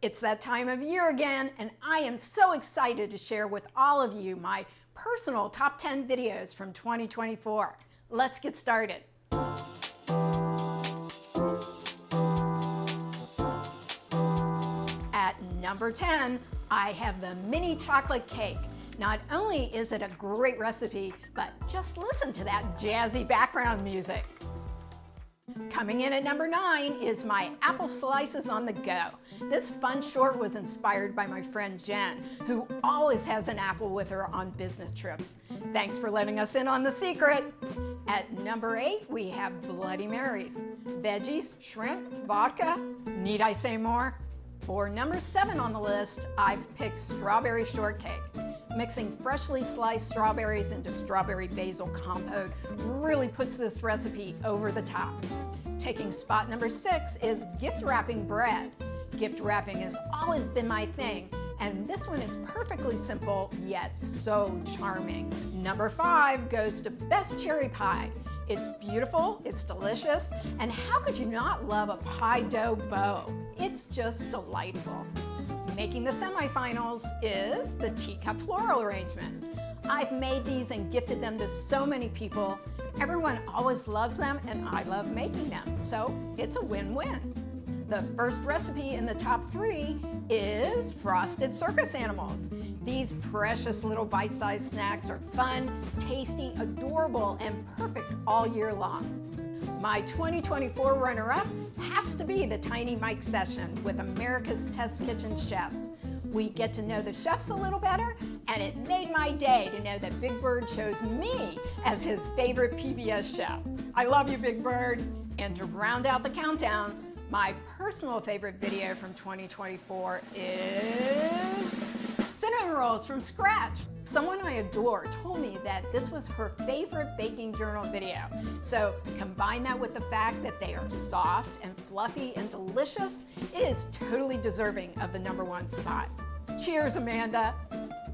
It's that time of year again, and I am so excited to share with all of you my personal top 10 videos from 2024. Let's get started. At number 10, I have the mini chocolate cake. Not only is it a great recipe, but just listen to that jazzy background music. Coming in at number 9 is my apple slices on the go. This fun short was inspired by my friend Jen, who always has an apple with her on business trips. Thanks for letting us in on the secret. At number 8, we have Bloody Marys. Veggies, shrimp, vodka. Need I say more? For number 7 on the list, I've picked strawberry shortcake. Mixing freshly sliced strawberries into strawberry basil compote really puts this recipe over the top. Taking spot number 6 is gift wrapping bread. Gift wrapping has always been my thing, and this one is perfectly simple, yet so charming. Number 5 goes to best cherry pie. It's beautiful, it's delicious, and how could you not love a pie dough bow? It's just delightful. Making the semifinals is the Teacup floral arrangement. I've made these and gifted them to so many people. Everyone always loves them, and I love making them, so it's a win-win. The first recipe in the top 3 is frosted circus animals. These precious little bite-sized snacks are fun, tasty, adorable, and perfect all year long. My 2024 runner-up has to be the Tiny Mike session with America's Test Kitchen chefs. We get to know the chefs a little better, and it made my day to know that Big Bird chose me as his favorite PBS chef. I love you, Big Bird. And to round out the countdown, my personal favorite video from 2024 is cinnamon rolls from scratch. Someone I adore told me that this was her favorite baking journal video. So combine that with the fact that they are soft and fluffy and delicious, it is totally deserving of the number 1 spot. Cheers, Amanda!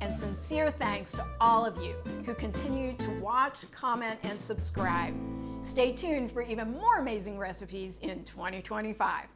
And sincere thanks to all of you who continue to watch, comment, and subscribe. Stay tuned for even more amazing recipes in 2025.